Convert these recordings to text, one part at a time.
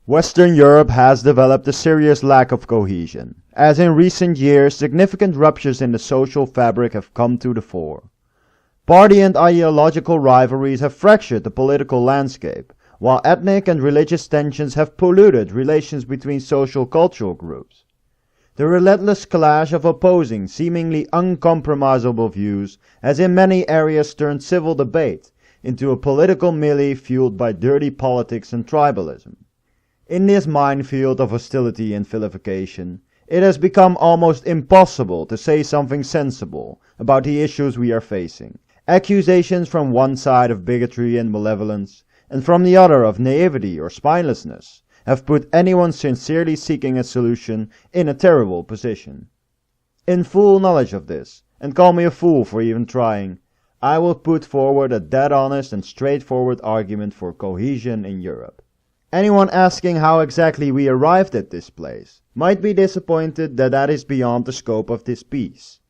Western Europe has developed a serious lack of cohesion, as in recent years significant ruptures in the social fabric have come to the fore. Party and ideological rivalries have fractured the political landscape, while ethnic and religious tensions have polluted relations between social cultural groups. The relentless clash of opposing, seemingly uncompromisable views has in many areas turned civil debate into a political melee fueled by dirty politics and tribalism. In this minefield of hostility and vilification, it has become almost impossible to say something sensible about the issues we are facing. Accusations from one side of bigotry and malevolence, and from the other of naivety or spinelessness, have put anyone sincerely seeking a solution in a terrible position. In full knowledge of this, and call me a fool for even trying, I will put forward a dead honest and straightforward argument for cohesion in Europe. Anyone asking how exactly we arrived at this place might be disappointed that that is beyond the scope of this piece.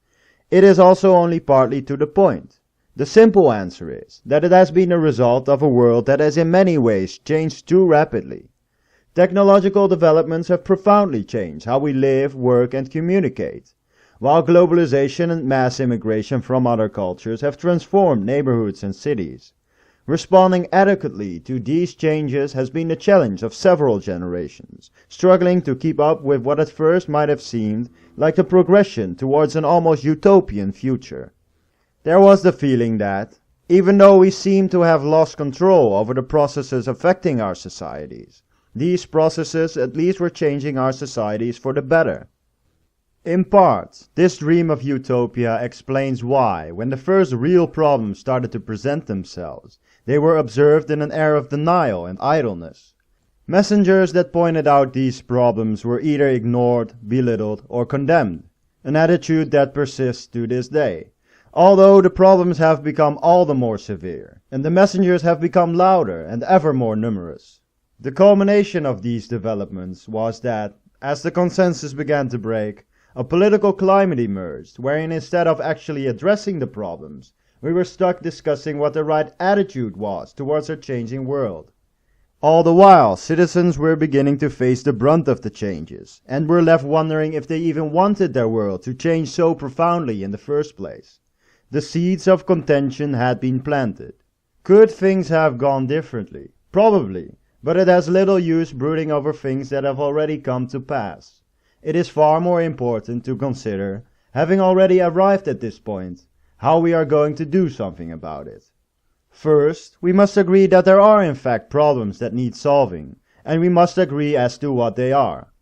It is also only partly to the point. The simple answer is that it has been a result of a world that has in many ways changed too rapidly. Technological developments have profoundly changed how we live, work and communicate, while globalization and mass immigration from other cultures have transformed neighborhoods and cities. Responding adequately to these changes has been the challenge of several generations, struggling to keep up with what at first might have seemed like a progression towards an almost utopian future. There was the feeling that, even though we seem to have lost control over the processes affecting our societies, these processes at least were changing our societies for the better. In part, this dream of utopia explains why, when the first real problems started to present themselves, they were observed in an air of denial and idleness. Messengers that pointed out these problems were either ignored, belittled, or condemned, an attitude that persists to this day. Although the problems have become all the more severe, and the messengers have become louder and ever more numerous. The culmination of these developments was that, as the consensus began to break, a political climate emerged, wherein instead of actually addressing the problems, we were stuck discussing what the right attitude was towards our changing world. All the while, citizens were beginning to face the brunt of the changes, and were left wondering if they even wanted their world to change so profoundly in the first place. The seeds of contention had been planted. Could things have gone differently? Probably, but it has little use brooding over things that have already come to pass. It is far more important to consider, having already arrived at this point, how we are going to do something about it. First, we must agree that there are in fact problems that need solving, and we must agree as to what they are.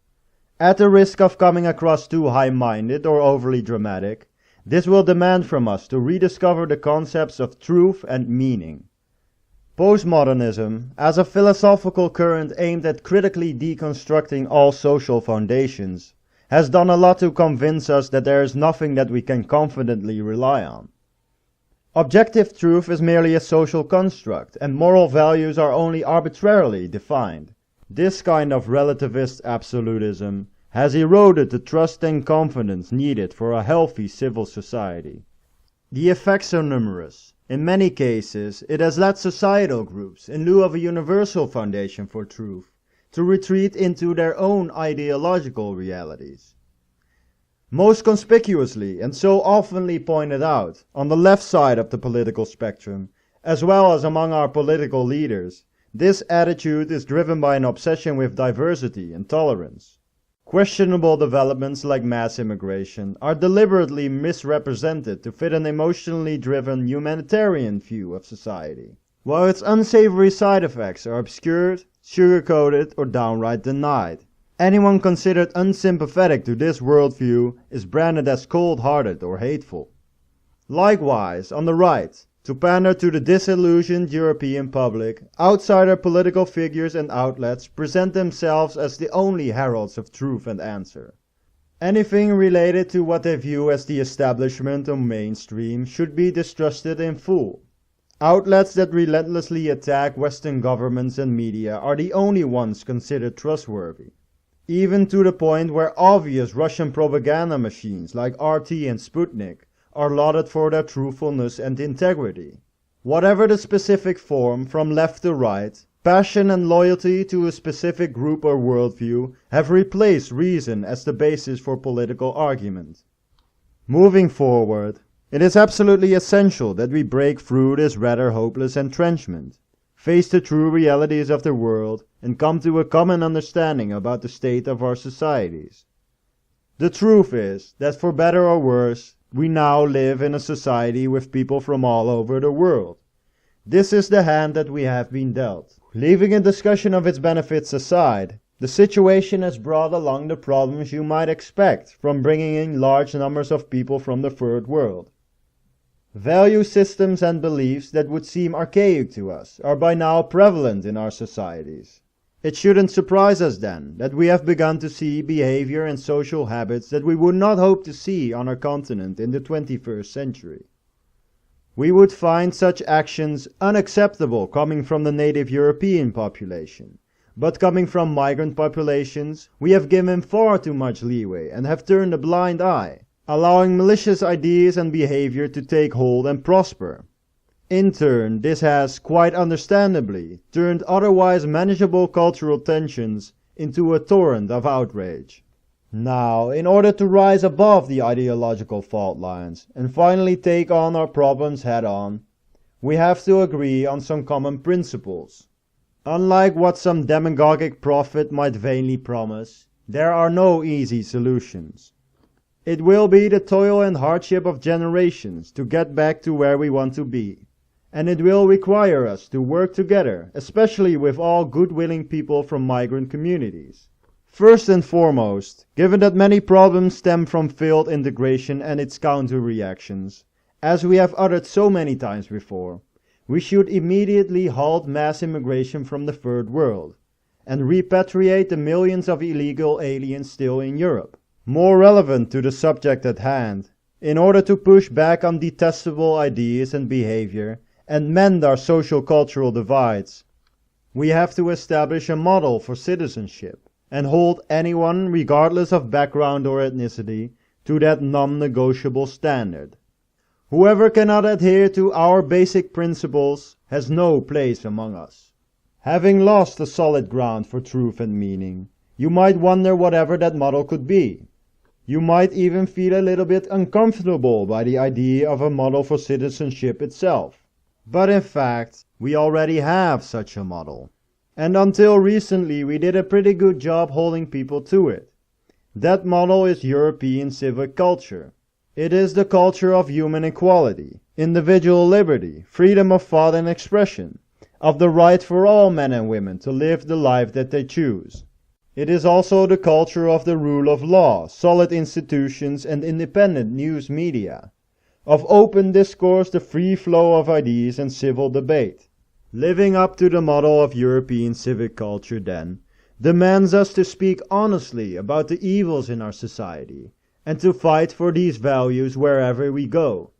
At the risk of coming across too high-minded or overly dramatic, this will demand from us to rediscover the concepts of truth and meaning. Postmodernism, as a philosophical current aimed at critically deconstructing all social foundations, has done a lot to convince us that there is nothing that we can confidently rely on. Objective truth is merely a social construct, and moral values are only arbitrarily defined. This kind of relativist absolutism has eroded the trust and confidence needed for a healthy civil society. The effects are numerous. In many cases, it has led societal groups, in lieu of a universal foundation for truth, to retreat into their own ideological realities. Most conspicuously, and so oftenly pointed out, on the left side of the political spectrum, as well as among our political leaders, this attitude is driven by an obsession with diversity and tolerance. Questionable developments like mass immigration are deliberately misrepresented to fit an emotionally driven humanitarian view of society, while its unsavory side effects are obscured, sugar-coated, or downright denied. Anyone considered unsympathetic to this worldview is branded as cold-hearted or hateful. Likewise, on the right, to pander to the disillusioned European public, outsider political figures and outlets present themselves as the only heralds of truth and answer. Anything related to what they view as the establishment or mainstream should be distrusted in full. Outlets that relentlessly attack Western governments and media are the only ones considered trustworthy, even to the point where obvious Russian propaganda machines like RT and Sputnik are lauded for their truthfulness and integrity. Whatever the specific form, from left to right, Passion and loyalty to a specific group or worldview have replaced reason as the basis for political argument. Moving forward, it is absolutely essential that we break through this rather hopeless entrenchment, face the true realities of the world, and come to a common understanding about the state of our societies. The truth is that for better or worse, we now live in a society with people from all over the world. This is the hand that we have been dealt. Leaving a discussion of its benefits aside, the situation has brought along the problems you might expect from bringing in large numbers of people from the third world. Value systems and beliefs that would seem archaic to us are by now prevalent in our societies. It shouldn't surprise us then that we have begun to see behavior and social habits that we would not hope to see on our continent in the 21st century. We would find such actions unacceptable coming from the native European population, but coming from migrant populations, we have given far too much leeway and have turned a blind eye, allowing malicious ideas and behavior to take hold and prosper. In turn, this has, quite understandably, turned otherwise manageable cultural tensions into a torrent of outrage. Now, in order to rise above the ideological fault lines and finally take on our problems head on, we have to agree on some common principles. Unlike what some demagogic prophet might vainly promise, there are no easy solutions. It will be the toil and hardship of generations to get back to where we want to be, and it will require us to work together, especially with all good-willing people from migrant communities. First and foremost, given that many problems stem from failed integration and its counter-reactions, as we have uttered so many times before, we should immediately halt mass immigration from the third world, and repatriate the millions of illegal aliens still in Europe. More relevant to the subject at hand, in order to push back on detestable ideas and behavior and mend our social-cultural divides, we have to establish a model for citizenship, and hold anyone, regardless of background or ethnicity, to that non-negotiable standard. Whoever cannot adhere to our basic principles has no place among us. Having lost the solid ground for truth and meaning, you might wonder whatever that model could be. You might even feel a little bit uncomfortable by the idea of a model for citizenship itself. But in fact, we already have such a model. And until recently we did a pretty good job holding people to it. That model is European civic culture. It is the culture of human equality, individual liberty, freedom of thought and expression, of the right for all men and women to live the life that they choose. It is also the culture of the rule of law, solid institutions and independent news media, of open discourse, the free flow of ideas and civil debate. Living up to the model of European civic culture, then, demands us to speak honestly about the evils in our society, and to fight for these values wherever we go.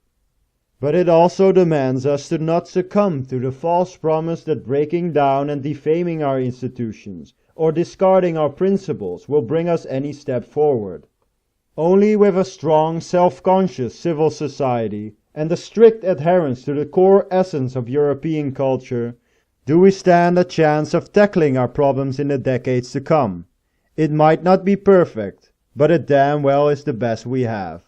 But it also demands us to not succumb to the false promise that breaking down and defaming our institutions, or discarding our principles, will bring us any step forward. Only with a strong, self-conscious civil society, and a strict adherence to the core essence of European culture, do we stand a chance of tackling our problems in the decades to come. It might not be perfect, but it damn well is the best we have.